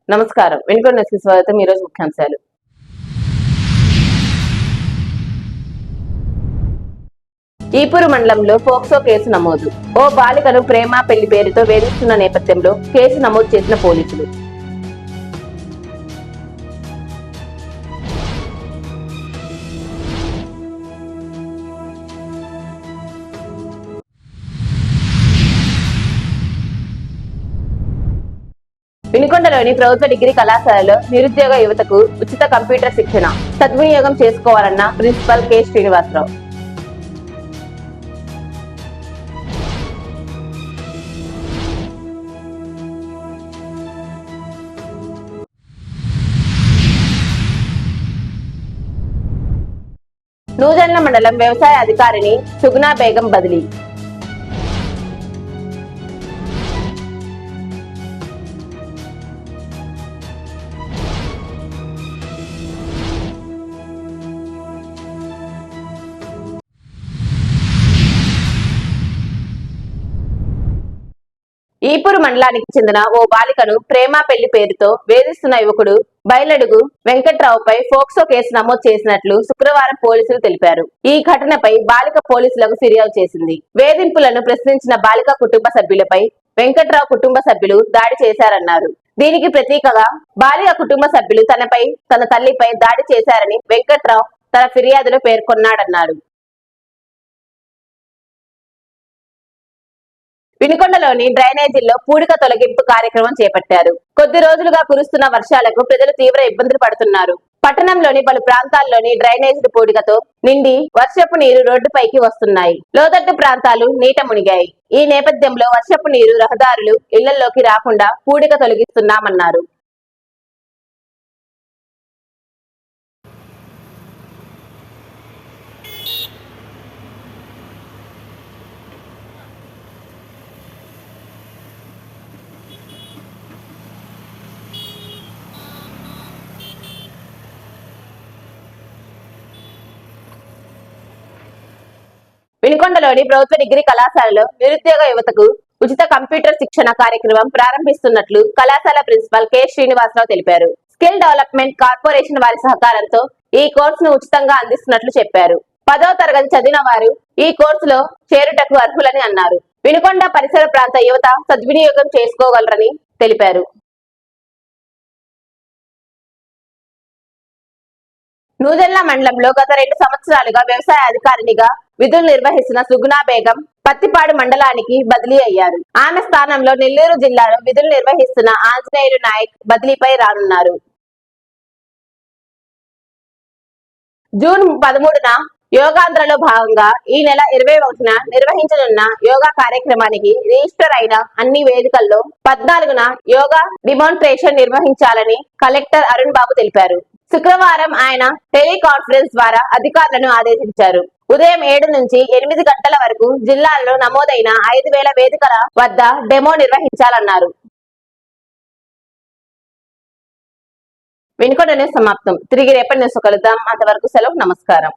నమస్కారం. వెనుకొండ న్యూస్‌కి స్వాగతం. ఈరోజు ముఖ్యాంశాలు. ఈపూరు మండలంలో పోక్సో కేసు నమోదు. ఓ బాలికను ప్రేమ పెళ్లి పేరుతో వేధిస్తున్న నేపథ్యంలో కేసు నమోదు చేసిన పోలీసులు. వినుకొండలోని ప్రభుత్వ డిగ్రీ కళాశాలలో నిరుద్యోగ యువతకు ఉచిత కంప్యూటర్ శిక్షణ సద్వినియోగం చేసుకోవాలన్న ప్రిన్సిపల్ కె శ్రీనివాసరావు. నూజెండ్ల మండలం వ్యవసాయ అధికారిని సుగుణా బేగం బదిలీ. ఈపూరు మండలానికి చెందిన ఓ బాలికను ప్రేమ పెళ్లి పేరుతో వేధిస్తున్న యువకుడు బయలడుగు వెంకట్రావుపై పోక్సో కేసు నమోదు చేసినట్లు శుక్రవారం పోలీసులు తెలిపారు. ఈ ఘటనపై బాలిక పోలీసులకు ఫిర్యాదు చేసింది. వేధింపులను ప్రశ్నించిన బాలిక కుటుంబ సభ్యులపై వెంకట్రావు కుటుంబ సభ్యులు దాడి చేశారన్నారు. దీనికి ప్రతీకగా బాలిక కుటుంబ సభ్యులు తనపై తన తల్లిపై దాడి చేశారని వెంకట్రావు తన ఫిర్యాదులో పేర్కొన్నాడన్నారు. వినుకొండలోని డ్రైనేజీల్లో పూడిక తొలగింపు కార్యక్రమం చేపట్టారు. కొద్ది రోజులుగా కురుస్తున్న వర్షాలకు ప్రజలు తీవ్ర ఇబ్బందులు పడుతున్నారు. పట్టణంలోని పలు ప్రాంతాల్లోని డ్రైనేజీలు పూడికతో నిండి వర్షపు నీరు రోడ్డుపైకి వస్తున్నాయి. లోతట్టు ప్రాంతాలు నీట మునిగాయి. ఈ నేపథ్యంలో వర్షపు నీరు రహదారులు ఇళ్లలోకి రాకుండా పూడిక తొలగిస్తున్నామన్నారు. వినుకొండలోని ప్రభుత్వ డిగ్రీ కళాశాలలో నిరుద్యోగ యువతకు ఉచిత కంప్యూటర్ శిక్షణ కార్యక్రమం ప్రారంభిస్తున్నట్లు కళాశాల ప్రిన్సిపల్ కె శ్రీనివాసరావు తెలిపారు. స్కిల్ డెవలప్మెంట్ కార్పొరేషన్ వారి సహకారంతో ఈ కోర్సును ఉచితంగా అందిస్తున్నట్లు చెప్పారు. 10వ తరగతి చదివిన వారు ఈ కోర్సులో చేరుటకు అర్హులని అన్నారు. వినుకొండ పరిసర ప్రాంత యువత సద్వినియోగం చేసుకోగలరని తెలిపారు. నూజెండ్ల మండలంలో గత 2 సంవత్సరాలుగా వ్యవసాయ అధికారినిగా విధులు నిర్వహిస్తున్న సుగుణా బేగం పత్తిపాడు మండలానికి బదిలీ అయ్యారు. ఆమె స్థానంలో నెల్లూరు జిల్లాలో విధులు నిర్వహిస్తున్న ఆంజనేయులు నాయక్ బదిలీపై రానున్నారు. జూన్ 13న యోగాంధ్రలో భాగంగా ఈ నెల 21న నిర్వహించనున్న యోగా కార్యక్రమానికి రిజిస్టర్ అయిన అన్ని వేదికల్లో 14న యోగా డిమాన్స్ట్రేషన్ నిర్వహించాలని కలెక్టర్ అరుణ్ బాబు తెలిపారు. శుక్రవారం ఆయన టెలికాన్ఫరెన్స్ ద్వారా అధికారులను ఆదేశించారు. ఉదయం 7 నుంచి 8 గంటల వరకు జిల్లాలో నమోదైన 5,000 వేదికల వద్ద డెమో నిర్వహించాలన్నారు. వినుకొండ న్యూస్ సమాప్తం. తిరిగి రేపటి న్యూస్ కలుద్దాం. అంతవరకు సెలవు. నమస్కారం.